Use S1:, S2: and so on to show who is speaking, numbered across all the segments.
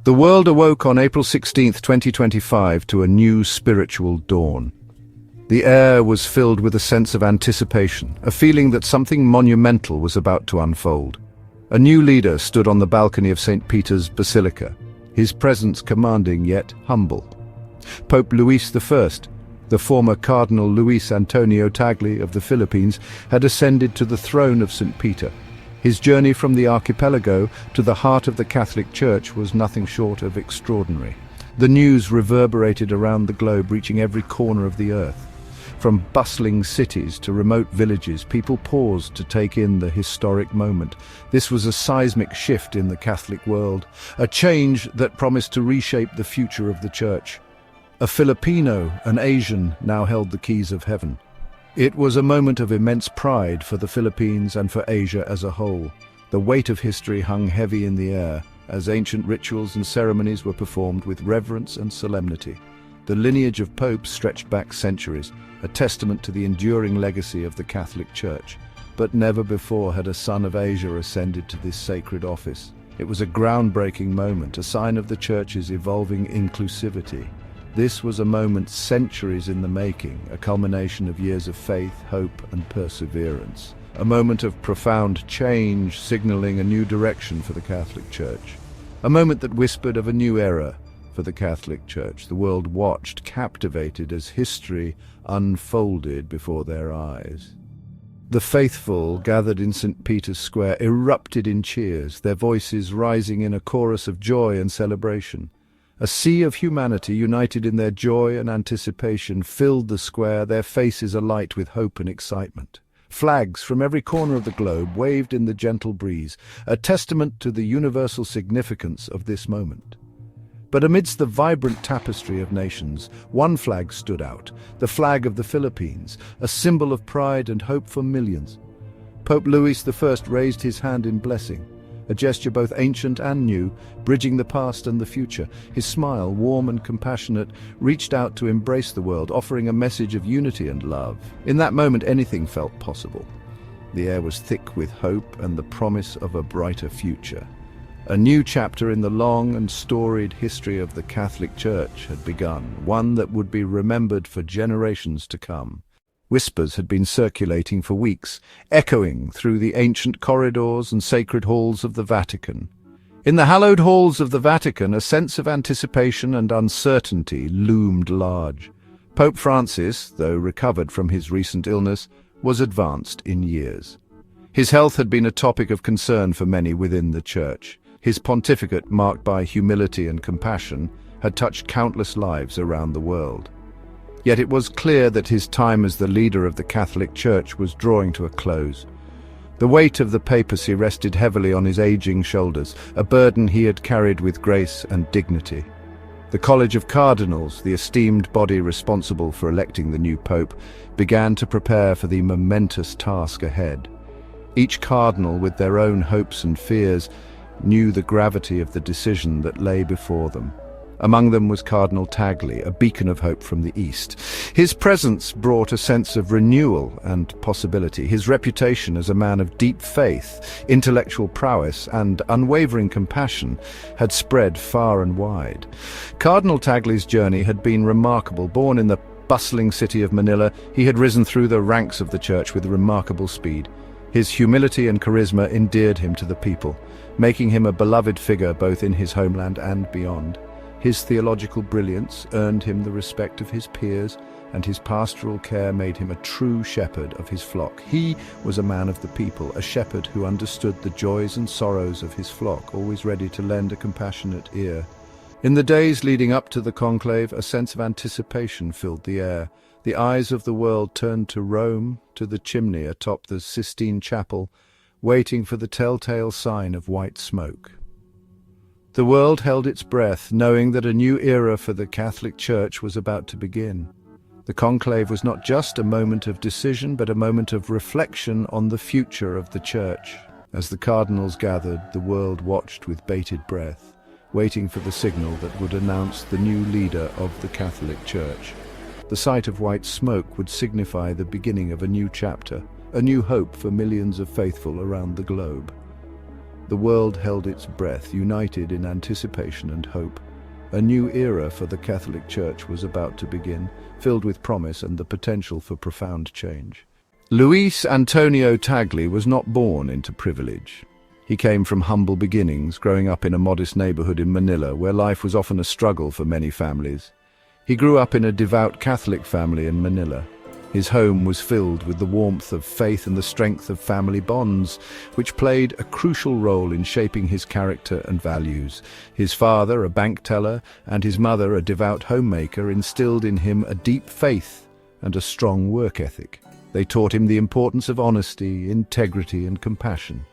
S1: The world awoke on April 16, 2025 to a new spiritual dawn. The air was filled with a sense of anticipation, a feeling that something monumental was about to unfold. A new leader stood on the balcony of St. Peter's Basilica, his presence commanding yet humble. Pope Luis I, the former Cardinal Luis Antonio Tagle of the Philippines, had ascended to the throne of St. Peter. His journey from the archipelago to the heart of the Catholic Church was nothing short of extraordinary. The news reverberated around the globe, reaching every corner of the earth. From bustling cities to remote villages, people paused to take in the historic moment. This was a seismic shift in the Catholic world, a change that promised to reshape the future of the Church. A Filipino and Asian now held the keys of heaven. It was a moment of immense pride for the Philippines and for Asia as a whole. The weight of history hung heavy in the air, as ancient rituals and ceremonies were performed with reverence and solemnity. The lineage of popes stretched back centuries, a testament to the enduring legacy of the Catholic Church. But never before had a son of Asia ascended to this sacred office. It was a groundbreaking moment, a sign of the Church's evolving inclusivity. This was a moment centuries in the making, a culmination of years of faith, hope, and perseverance. A moment of profound change, signaling a new direction for the Catholic Church. A moment that whispered of a new era for the Catholic Church. The world watched, captivated, as history unfolded before their eyes. The faithful, gathered in St. Peter's Square, erupted in cheers, their voices rising in a chorus of joy and celebration. A sea of humanity, united in their joy and anticipation, filled the square, their faces alight with hope and excitement. Flags from every corner of the globe waved in the gentle breeze, a testament to the universal significance of this moment. But amidst the vibrant tapestry of nations, one flag stood out, the flag of the Philippines, a symbol of pride and hope for millions. Pope Luis I raised his hand in blessing, a gesture both ancient and new, bridging the past and the future. His smile, warm and compassionate, reached out to embrace the world, offering a message of unity and love. In that moment, anything felt possible. The air was thick with hope and the promise of a brighter future. A new chapter in the long and storied history of the Catholic Church had begun, one that would be remembered for generations to come. Whispers had been circulating for weeks, echoing through the ancient corridors and sacred halls of the Vatican. In the hallowed halls of the Vatican, a sense of anticipation and uncertainty loomed large. Pope Francis, though recovered from his recent illness, was advanced in years. His health had been a topic of concern for many within the Church. His pontificate, marked by humility and compassion, had touched countless lives around the world. Yet it was clear that his time as the leader of the Catholic Church was drawing to a close. The weight of the papacy rested heavily on his aging shoulders, a burden he had carried with grace and dignity. The College of Cardinals, the esteemed body responsible for electing the new pope, began to prepare for the momentous task ahead. Each cardinal, with their own hopes and fears, knew the gravity of the decision that lay before them. Among them was Cardinal Tagle, a beacon of hope from the East. His presence brought a sense of renewal and possibility. His reputation as a man of deep faith, intellectual prowess, and unwavering compassion had spread far and wide. Cardinal Tagle's journey had been remarkable. Born in the bustling city of Manila, he had risen through the ranks of the Church with remarkable speed. His humility and charisma endeared him to the people, making him a beloved figure both in his homeland and beyond. His theological brilliance earned him the respect of his peers, and his pastoral care made him a true shepherd of his flock. He was a man of the people, a shepherd who understood the joys and sorrows of his flock, always ready to lend a compassionate ear. In the days leading up to the conclave, a sense of anticipation filled the air. The eyes of the world turned to Rome, to the chimney atop the Sistine Chapel, waiting for the telltale sign of white smoke. The world held its breath, knowing that a new era for the Catholic Church was about to begin. The conclave was not just a moment of decision, but a moment of reflection on the future of the Church. As the cardinals gathered, the world watched with bated breath, waiting for the signal that would announce the new leader of the Catholic Church. The sight of white smoke would signify the beginning of a new chapter, a new hope for millions of faithful around the globe. The world held its breath, united in anticipation and hope. A new era for the Catholic Church was about to begin, filled with promise and the potential for profound change. Luis Antonio Tagle was not born into privilege. He came from humble beginnings, growing up in a modest neighborhood in Manila, where life was often a struggle for many families. He grew up in a devout Catholic family in Manila. His home was filled with the warmth of faith and the strength of family bonds, which played a crucial role in shaping his character and values. His father, a bank teller, and his mother, a devout homemaker, instilled in him a deep faith and a strong work ethic. They taught him the importance of honesty, integrity, and compassion.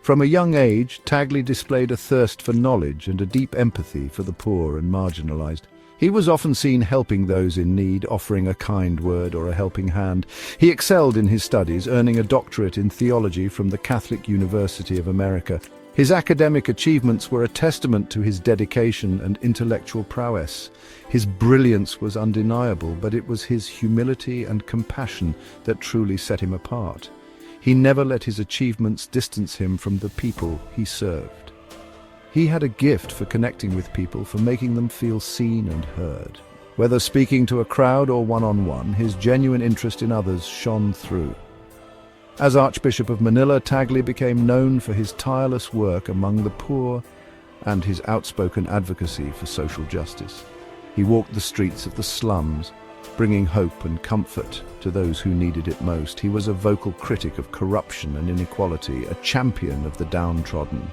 S1: From a young age, Tagle displayed a thirst for knowledge and a deep empathy for the poor and marginalized. He was often seen helping those in need, offering a kind word or a helping hand. He excelled in his studies, earning a doctorate in theology from the Catholic University of America. His academic achievements were a testament to his dedication and intellectual prowess. His brilliance was undeniable, but it was his humility and compassion that truly set him apart. He never let his achievements distance him from the people he served. He had a gift for connecting with people, for making them feel seen and heard. Whether speaking to a crowd or one-on-one, his genuine interest in others shone through. As Archbishop of Manila, Tagle became known for his tireless work among the poor and his outspoken advocacy for social justice. He walked the streets of the slums, bringing hope and comfort to those who needed it most. He was a vocal critic of corruption and inequality, a champion of the downtrodden.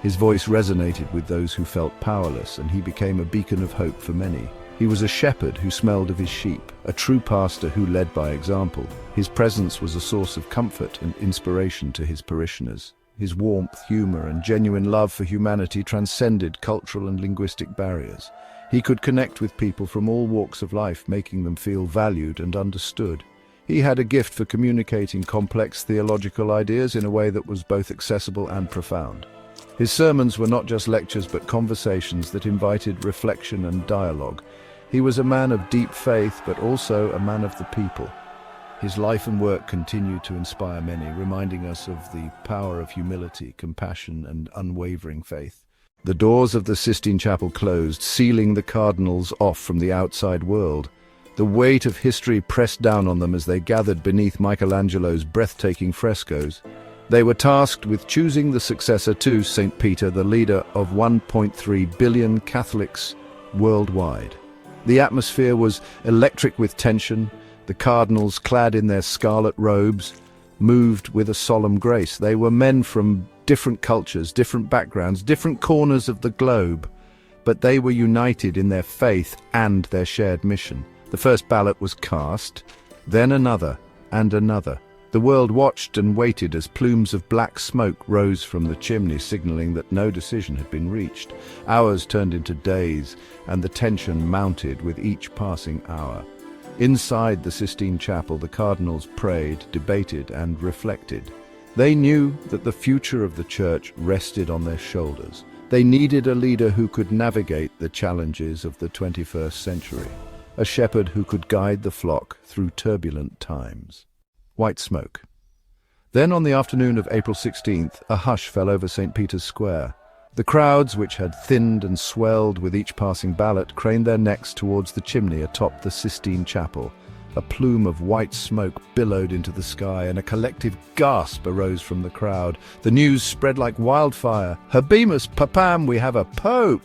S1: His voice resonated with those who felt powerless, and he became a beacon of hope for many. He was a shepherd who smelled of his sheep, a true pastor who led by example. His presence was a source of comfort and inspiration to his parishioners. His warmth, humor, and genuine love for humanity transcended cultural and linguistic barriers. He could connect with people from all walks of life, making them feel valued and understood. He had a gift for communicating complex theological ideas in a way that was both accessible and profound. His sermons were not just lectures but conversations that invited reflection and dialogue. He was a man of deep faith but also a man of the people. His life and work continue to inspire many, reminding us of the power of humility, compassion, and unwavering faith. The doors of the Sistine Chapel closed, sealing the cardinals off from the outside world. The weight of history pressed down on them as they gathered beneath Michelangelo's breathtaking frescoes. They were tasked with choosing the successor to St. Peter, the leader of 1.3 billion Catholics worldwide. The atmosphere was electric with tension. The cardinals, clad in their scarlet robes, moved with a solemn grace. They were men from different cultures, different backgrounds, different corners of the globe, but they were united in their faith and their shared mission. The first ballot was cast, then another and another. The world watched and waited as plumes of black smoke rose from the chimney, signaling that no decision had been reached. Hours turned into days, and the tension mounted with each passing hour. Inside the Sistine Chapel, the cardinals prayed, debated, and reflected. They knew that the future of the Church rested on their shoulders. They needed a leader who could navigate the challenges of the 21st century, a shepherd who could guide the flock through turbulent times. White smoke. Then on the afternoon of April 16th, a hush fell over St. Peter's Square. The crowds, which had thinned and swelled with each passing ballot, craned their necks towards the chimney atop the Sistine Chapel. A plume of white smoke billowed into the sky, and a collective gasp arose from the crowd. The news spread like wildfire. Habemus Papam, we have a pope!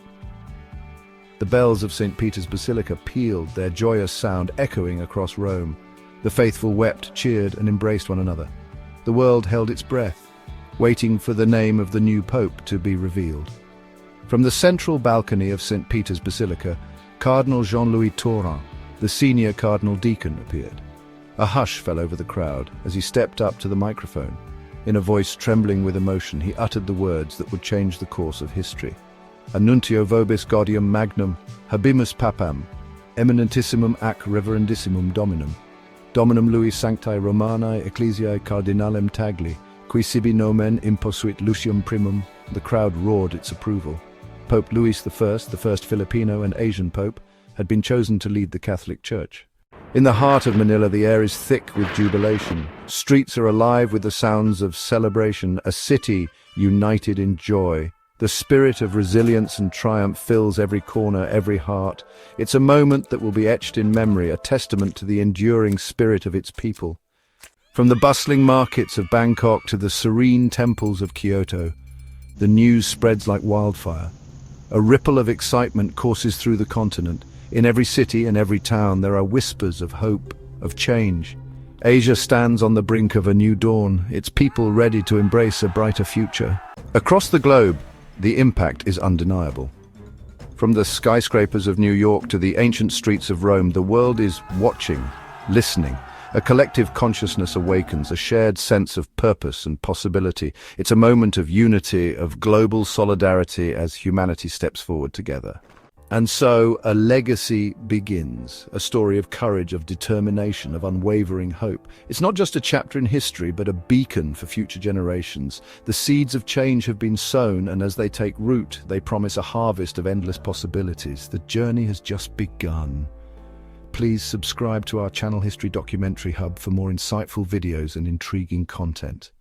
S1: The bells of St. Peter's Basilica pealed, their joyous sound echoing across Rome. The faithful wept, cheered, and embraced one another. The world held its breath, waiting for the name of the new pope to be revealed. From the central balcony of St. Peter's Basilica, Cardinal Jean-Louis Tauran, the senior cardinal deacon, appeared. A hush fell over the crowd as he stepped up to the microphone. In a voice trembling with emotion, he uttered the words that would change the course of history. Annuntio vobis gaudium magnum, habemus papam, eminentissimum ac reverendissimum dominum. Dominum Luis Sanctae Romanae Ecclesiae Cardinalem Tagle, qui sibi nomen imposuit Lucium primum. The crowd roared its approval. Pope Louis I, the first Filipino and Asian pope, had been chosen to lead the Catholic Church. In the heart of Manila, the air is thick with jubilation. Streets are alive with the sounds of celebration, a city united in joy. The spirit of resilience and triumph fills every corner, every heart. It's a moment that will be etched in memory, a testament to the enduring spirit of its people. From the bustling markets of Bangkok to the serene temples of Kyoto, the news spreads like wildfire. A ripple of excitement courses through the continent. In every city and every town, there are whispers of hope, of change. Asia stands on the brink of a new dawn, its people ready to embrace a brighter future. Across the globe, the impact is undeniable. From the skyscrapers of New York to the ancient streets of Rome, the world is watching, listening. A collective consciousness awakens, a shared sense of purpose and possibility. It's a moment of unity, of global solidarity as humanity steps forward together. And so a legacy begins, a story of courage, of determination, of unwavering hope. It's not just a chapter in history, but a beacon for future generations. The seeds of change have been sown, and as they take root, they promise a harvest of endless possibilities. The journey has just begun. Please subscribe to our Channel History Documentary Hub for more insightful videos and intriguing content.